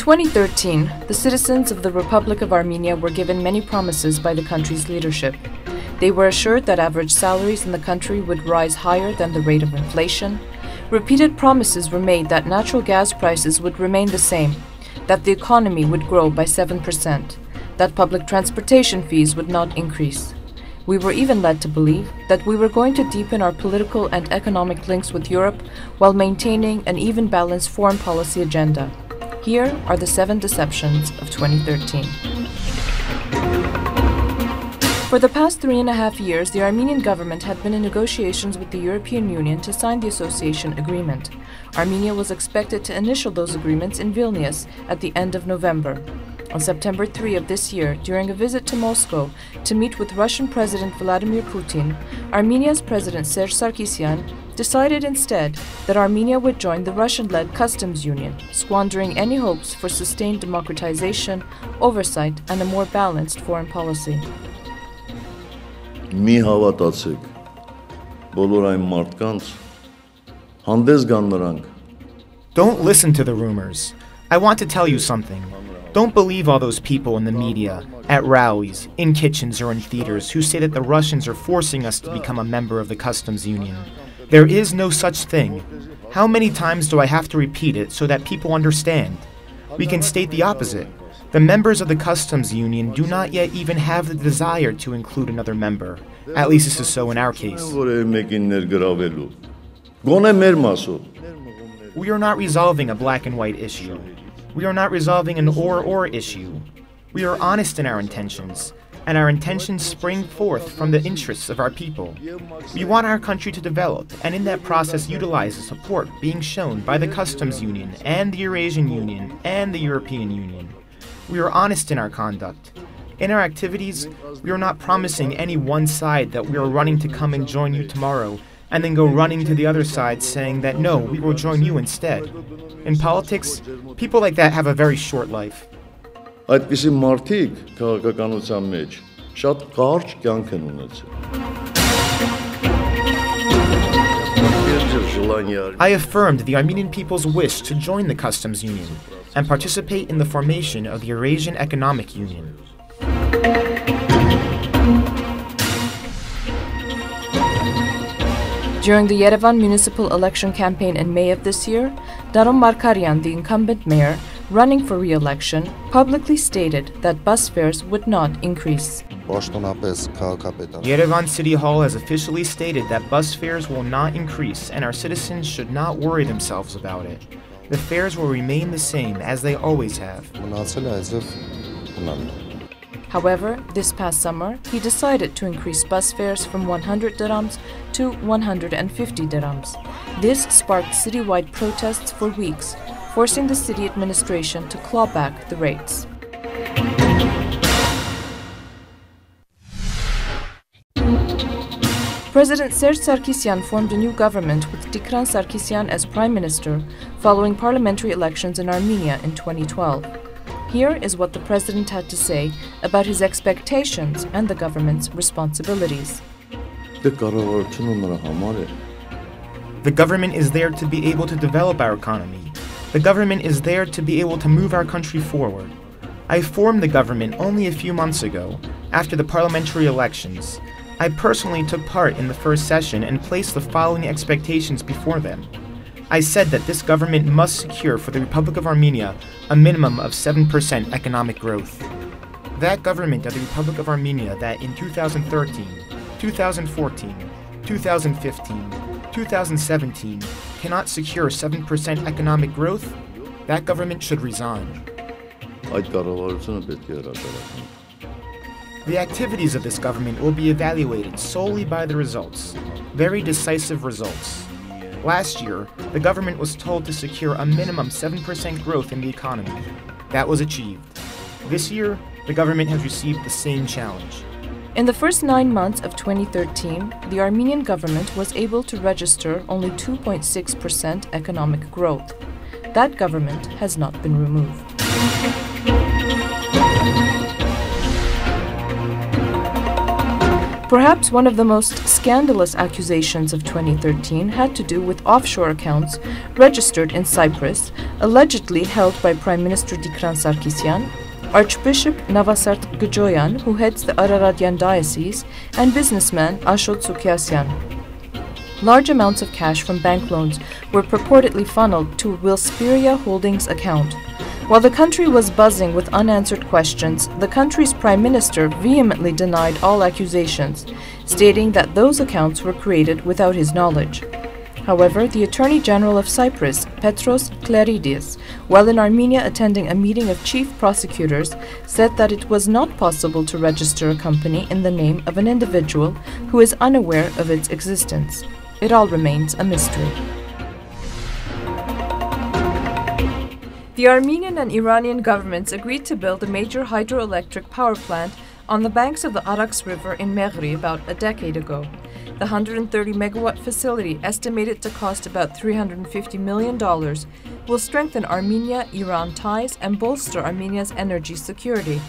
2013, the citizens of the Republic of Armenia were given many promises by the country's leadership. They were assured that average salaries in the country would rise higher than the rate of inflation. Repeated promises were made that natural gas prices would remain the same, that the economy would grow by 7%, that public transportation fees would not increase. We were even led to believe that we were going to deepen our political and economic links with Europe while maintaining an even balanced foreign policy agenda. Here are the 7 deceptions of 2013. For the past 3.5 years, the Armenian government had been in negotiations with the European Union to sign the association agreement. Armenia was expected to initial those agreements in Vilnius at the end of November. On September 3 of this year, during a visit to Moscow to meet with Russian President Vladimir Putin, Armenia's President Serge Sarkisyan decided instead that Armenia would join the Russian-led customs union, squandering any hopes for sustained democratization, oversight, and a more balanced foreign policy. Մի հավատացեք, բոլոր այն մարդկանց, հանդես գան նրանք. Don't listen to the rumors. I want to tell you something. Don't believe all those people in the media, at rallies, in kitchens or in theaters who say that the Russians are forcing us to become a member of the customs union. There is no such thing. How many times do I have to repeat it so that people understand? We can state the opposite. The members of the customs union do not yet even have the desire to include another member. At least this is so in our case. We are not resolving a black and white issue. We are not resolving an or issue. We are honest in our intentions, and our intentions spring forth from the interests of our people. We want our country to develop, and in that process utilize the support being shown by the customs union and the Eurasian Union and the European Union. We are honest in our conduct. In our activities, we are not promising any one side that we are running to come and join you tomorrow, and then go running to the other side saying that no, we will join you instead. In politics, people like that have a very short life. Այդպիսի մարդիկ քաղաքականության մեջ շատ կարճ կյանք են ունեցել. I affirmed the Armenian people's wish to join the customs union and participate in the formation of the Eurasian Economic Union. During the Yerevan municipal election campaign in May of this year, Daron Markaryan, the incumbent mayor, running for re-election, publicly stated that bus fares would not increase. Yerevan City Hall has officially stated that bus fares will not increase and our citizens should not worry themselves about it. The fares will remain the same as they always have. However, this past summer, he decided to increase bus fares from 100 dirhams to 150 dirhams. This sparked citywide protests for weeks, forcing the city administration to claw back the rates. President Serge Sarkisyan formed a new government with Tikran Sarkisyan as prime minister following parliamentary elections in Armenia in 2012. Here is what the president had to say about his expectations and the government's responsibilities. The government is there to be able to develop our economy. The government is there to be able to move our country forward. I formed the government only a few months ago, after the parliamentary elections. I personally took part in the first session and placed the following expectations before them. I said that this government must secure for the Republic of Armenia a minimum of 7% economic growth. That government of the Republic of Armenia that in 2013, 2014, 2015, 2017 cannot secure 7% economic growth, that government should resign. The activities of this government will be evaluated solely by the results, very decisive results. Last year, the government was told to secure a minimum 7% growth in the economy. That was achieved. This year, the government has received the same challenge. In the first 9 months of 2013, the Armenian government was able to register only 2.6% economic growth. That government has not been removed. Perhaps one of the most scandalous accusations of 2013 had to do with offshore accounts registered in Cyprus, allegedly held by Prime Minister Dikran Sarkisyan, Archbishop Navasart Gjoyan, who heads the Araratian diocese, and businessman Ashot Sukiasyan. Large amounts of cash from bank loans were purportedly funneled to Wilsperia Holdings account. While the country was buzzing with unanswered questions, the country's prime minister vehemently denied all accusations, stating that those accounts were created without his knowledge. However, the Attorney General of Cyprus, Petros Kleridis, while in Armenia attending a meeting of chief prosecutors, said that it was not possible to register a company in the name of an individual who is unaware of its existence. It all remains a mystery. The Armenian and Iranian governments agreed to build a major hydroelectric power plant on the banks of the Araks River in Meghri about a decade ago. The 130-megawatt facility, estimated to cost about $350 million, will strengthen Armenia-Iran ties and bolster Armenia's energy security.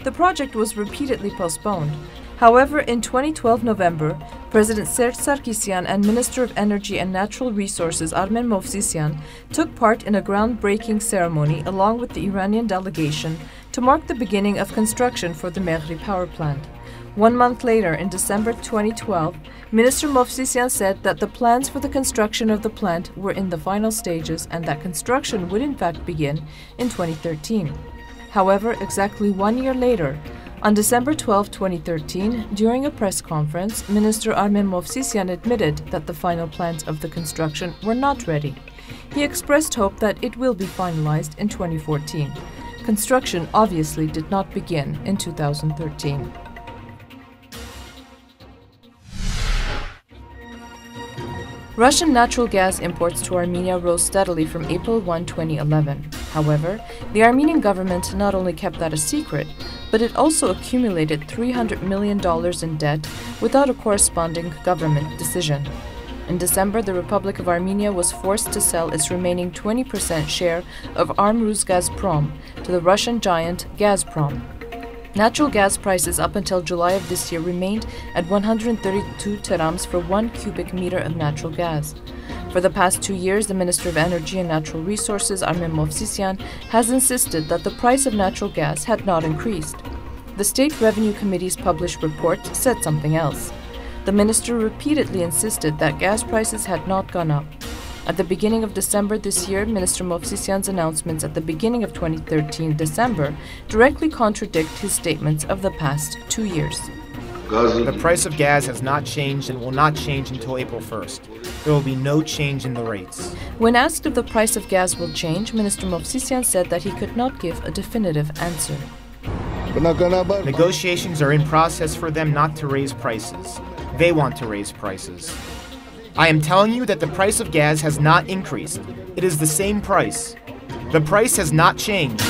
The project was repeatedly postponed. However, in 2012 November, President Serge Sarkisyan and Minister of Energy and Natural Resources Armen Movsisyan took part in a groundbreaking ceremony along with the Iranian delegation to mark the beginning of construction for the Meghri power plant. 1 month later, in December 2012, Minister Movsisyan said that the plans for the construction of the plant were in the final stages and that construction would in fact begin in 2013. However, exactly 1 year later, on December 12, 2013, during a press conference, Minister Armen Movsisyan admitted that the final plans of the construction were not ready. He expressed hope that it will be finalized in 2014. Construction obviously did not begin in 2013. Russian natural gas imports to Armenia rose steadily from April 1, 2011. However, the Armenian government not only kept that a secret, but it also accumulated $300 million in debt without a corresponding government decision. In December, the Republic of Armenia was forced to sell its remaining 20% share of Armrus-Gazprom to the Russian giant Gazprom. Natural gas prices up until July of this year remained at 132 terams for 1 cubic meter of natural gas. For the past 2 years, the Minister of Energy and Natural Resources, Armen Movsisyan, has insisted that the price of natural gas had not increased. The State Revenue Committee's published report said something else. The minister repeatedly insisted that gas prices had not gone up. At the beginning of December this year, Minister Movsisyan's announcements at the beginning of 2013 December directly contradict his statements of the past 2 years. The price of gas has not changed and will not change until April 1st. There will be no change in the rates. When asked if the price of gas will change, Minister Movsisyan said that he could not give a definitive answer. Negotiations are in process for them not to raise prices. They want to raise prices. I am telling you that the price of gas has not increased. It is the same price. The price has not changed.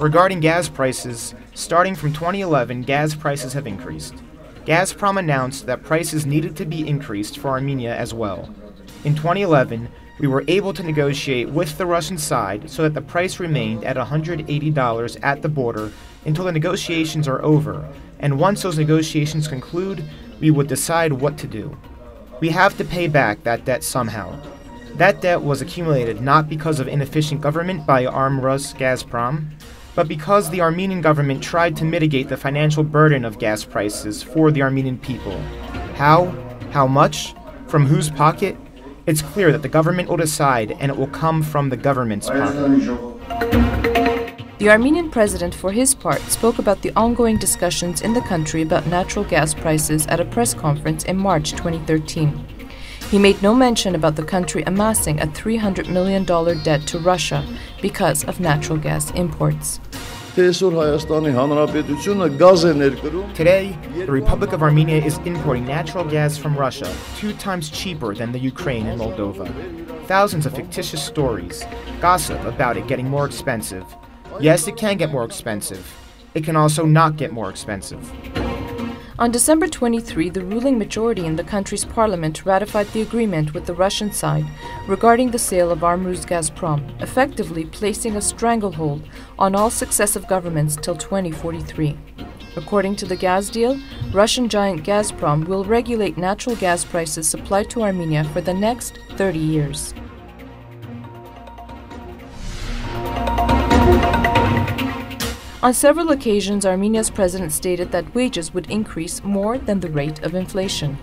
Regarding gas prices, starting from 2011, gas prices have increased. Gazprom announced that prices needed to be increased for Armenia as well. In 2011, we were able to negotiate with the Russian side so that the price remained at $180 at the border until the negotiations are over, and once those negotiations conclude, we would decide what to do. We have to pay back that debt somehow. That debt was accumulated not because of inefficient government by Armrus-Gazprom, but because the Armenian government tried to mitigate the financial burden of gas prices for the Armenian people. How? How much? From whose pocket? It's clear that the government will decide, and it will come from the government's pocket. The Armenian president, for his part, spoke about the ongoing discussions in the country about natural gas prices at a press conference in March 2013. He made no mention about the country amassing a $300 million debt to Russia because of natural gas imports. Today, the Republic of Armenia is importing natural gas from Russia 2 times cheaper than the Ukraine and Moldova. Thousands of fictitious stories, gossip about it getting more expensive. Yes, it can get more expensive. It can also not get more expensive. On December 23, the ruling majority in the country's parliament ratified the agreement with the Russian side regarding the sale of Armenia's Gazprom, effectively placing a stranglehold on all successive governments till 2043. According to the gas deal, Russian giant Gazprom will regulate natural gas prices supplied to Armenia for the next 30 years. On several occasions, Armenia's president stated that wages would increase more than the rate of inflation.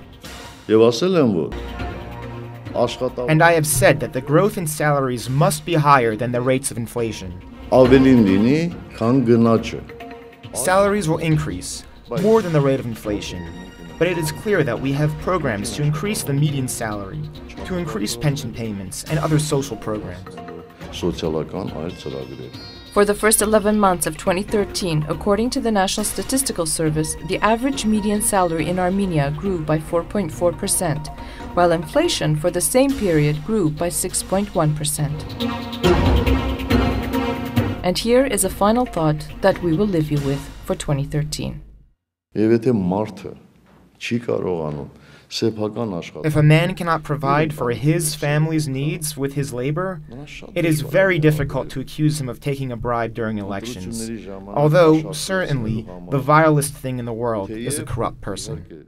And I have said that the growth in salaries must be higher than the rates of inflation. Salaries will increase more than the rate of inflation, but it is clear that we have programs to increase the median salary, to increase pension payments and other social programs. For the first 11 months of 2013, according to the National Statistical Service, the average median salary in Armenia grew by 4.4%, while inflation for the same period grew by 6.1%. And here is a final thought that we will leave you with for 2013. If a man cannot provide for his family's needs with his labor, it is very difficult to accuse him of taking a bribe during elections, although certainly the vilest thing in the world is a corrupt person.